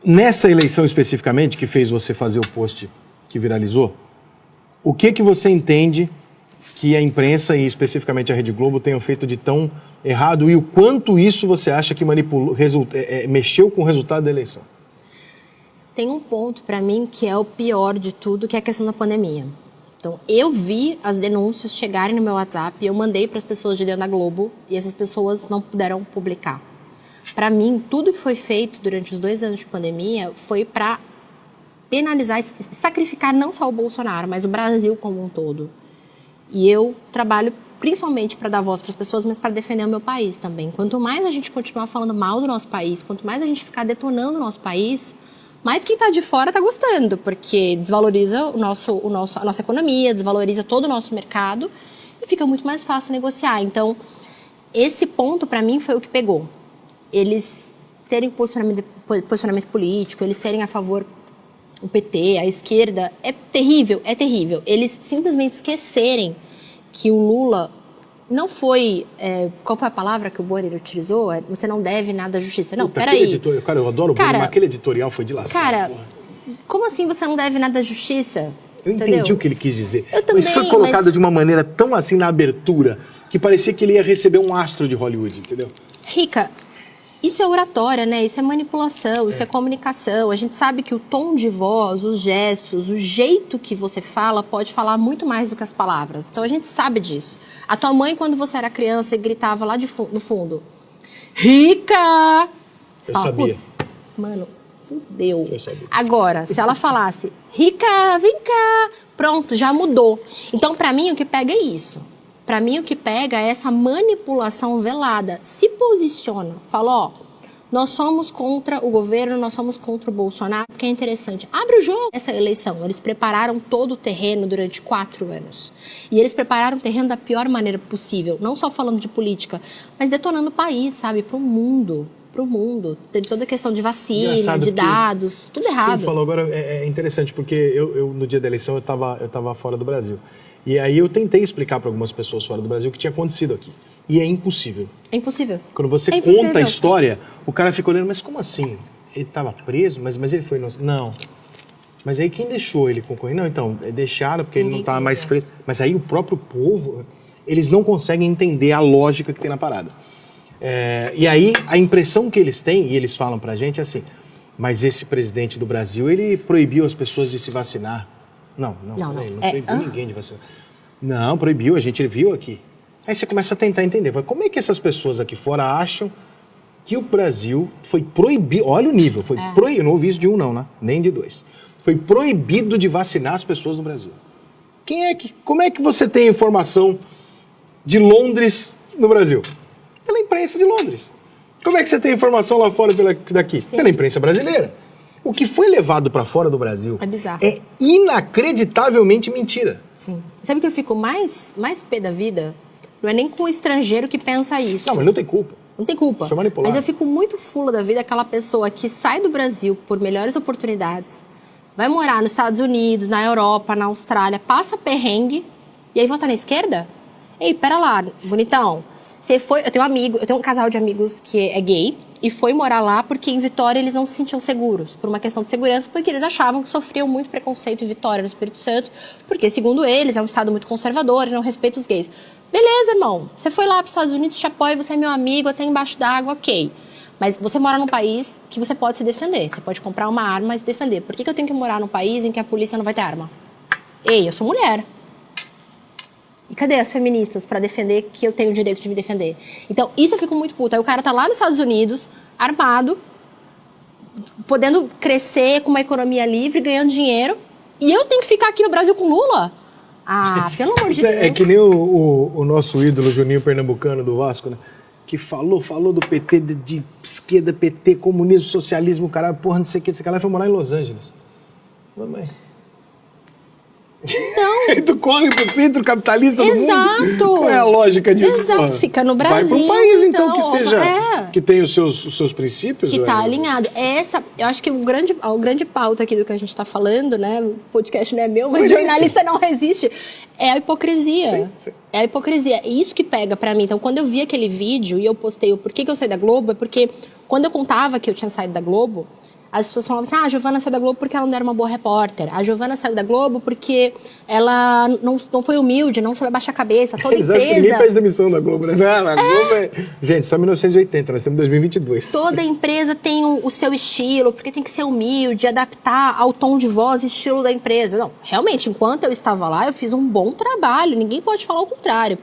Nessa eleição especificamente, que fez você fazer o post que viralizou, o que você entende que a imprensa e especificamente a Rede Globo tenham feito de tão errado e o quanto isso você acha que manipulou, mexeu com o resultado da eleição? Tem um ponto para mim que é o pior de tudo, que é a questão da pandemia. Então, eu vi as denúncias chegarem no meu WhatsApp e eu mandei para as pessoas de dentro da Globo e essas pessoas não puderam publicar. Para mim, tudo que foi feito durante os 2 anos de pandemia foi para penalizar, sacrificar não só o Bolsonaro, mas o Brasil como um todo. E eu trabalho principalmente para dar voz para as pessoas, mas para defender o meu país também. Quanto mais a gente continuar falando mal do nosso país, quanto mais a gente ficar detonando o nosso país, mais quem está de fora está gostando, porque desvaloriza a nossa economia, desvaloriza todo o nosso mercado e fica muito mais fácil negociar. Então, esse ponto para mim foi o que pegou. Eles terem posicionamento político, eles serem a favor do PT, a esquerda, é terrível, é terrível. Eles simplesmente esquecerem que o Lula não foi... qual foi a palavra que o Bonner utilizou? Você não deve nada à justiça. Não, peraí. Cara, eu adoro o Bonner, mas aquele editorial foi de lascar. Cara, como assim você não deve nada à justiça? Eu entendi o que ele quis dizer. Eu também, mas foi colocado de uma maneira tão assim na abertura que parecia que ele ia receber um astro de Hollywood, entendeu? Rica, isso é oratória, né? Isso é manipulação, isso é comunicação. A gente sabe que o tom de voz, os gestos, o jeito que você fala pode falar muito mais do que as palavras. Então a gente sabe disso. A tua mãe, quando você era criança, gritava lá no fundo: Rica! Você fala, sabia. Mano, fudeu. Eu sabia. Agora, se ela falasse: Rica, vem cá! Pronto, já mudou. Então, pra mim, o que pega é isso. Para mim, o que pega é essa manipulação velada. Se posiciona, fala, ó, nós somos contra o governo, nós somos contra o Bolsonaro, porque é interessante. Abre o jogo. Essa eleição, eles prepararam todo o terreno durante 4 anos. E eles prepararam o terreno da pior maneira possível. Não só falando de política, mas detonando o país, sabe, pro mundo. Pro mundo. Teve toda a questão de vacina, engraçado de dados, tudo errado. Você falou agora, é interessante, porque eu no dia da eleição eu tava fora do Brasil. E aí eu tentei explicar para algumas pessoas fora do Brasil o que tinha acontecido aqui. E é impossível. É impossível. Quando você conta a história, o cara fica olhando, mas como assim? Ele estava preso, mas ele foi inocente? Não. Mas aí quem deixou ele concorrer? Não, então, deixaram porque ele não estava mais preso. Mas aí o próprio povo, eles não conseguem entender a lógica que tem na parada. E aí a impressão que eles têm, e eles falam pra gente, é assim, mas esse presidente do Brasil, ele proibiu as pessoas de se vacinar. Não proibiu ninguém de vacinar. Não, proibiu, a gente viu aqui. Aí você começa a tentar entender, como é que essas pessoas aqui fora acham que o Brasil foi proibido, olha o nível, foi proibido, eu não ouvi isso de 1 não, né? Nem de 2. Foi proibido de vacinar as pessoas no Brasil. Como é que você tem informação de Londres no Brasil? Pela imprensa de Londres. Como é que você tem informação lá fora daqui? Sim. Pela imprensa brasileira. O que foi levado para fora do Brasil é bizarro. É inacreditavelmente mentira. Sim. Sabe que eu fico mais pé da vida? Não é nem com o estrangeiro que pensa isso. Não, mas não tem culpa. Não tem culpa. Foi manipulado. Mas eu fico muito fula da vida aquela pessoa que sai do Brasil por melhores oportunidades, vai morar nos Estados Unidos, na Europa, na Austrália, passa perrengue e aí vota na esquerda? Ei, pera lá, bonitão. Você foi... Eu tenho um casal de amigos que é gay e foi morar lá porque em Vitória eles não se sentiam seguros, por uma questão de segurança, porque eles achavam que sofriam muito preconceito em Vitória, no Espírito Santo, porque, segundo eles, é um estado muito conservador e não respeita os gays. Beleza, irmão. Você foi lá para os Estados Unidos, te apoia, você é meu amigo, até embaixo d'água, ok. Mas você mora num país que você pode se defender. Você pode comprar uma arma e se defender. Por que eu tenho que morar num país em que a polícia não vai ter arma? Ei, eu sou mulher. E cadê as feministas para defender que eu tenho o direito de me defender? Então, isso eu fico muito puta. Aí o cara tá lá nos Estados Unidos, armado, podendo crescer com uma economia livre, ganhando dinheiro, e eu tenho que ficar aqui no Brasil com Lula? Ah, pelo amor de Deus. É que nem o nosso ídolo, Juninho Pernambucano, do Vasco, né? Que falou do PT, de esquerda, PT, comunismo, socialismo, caralho, porra, não sei o que, lá foi morar em Los Angeles. Mamãe... Então, tu corre pro centro capitalista do mundo. Exato. Qual é a lógica disso? Exato, porra? fica no Brasil. Vai pro país, então, que seja... Que tem os seus princípios. Que tá alinhado. Eu acho que a grande pauta aqui do que a gente tá falando, né? O podcast não é meu, mas jornalista não resiste. É a hipocrisia. Sim. É a hipocrisia. É isso que pega pra mim. Então, quando eu vi aquele vídeo e eu postei o porquê que eu saí da Globo, é porque quando eu contava que eu tinha saído da Globo, as pessoas falavam assim, a Giovana saiu da Globo porque ela não era uma boa repórter. A Giovana saiu da Globo porque ela não foi humilde, não soube baixar a cabeça. Toda Eles empresa... acham que ninguém pede demissão da Globo, né? Não, a Globo é... Gente, só 1980, nós temos 2022. Toda empresa tem o seu estilo, porque tem que ser humilde, adaptar ao tom de voz e estilo da empresa. Não, realmente, enquanto eu estava lá, eu fiz um bom trabalho. Ninguém pode falar o contrário.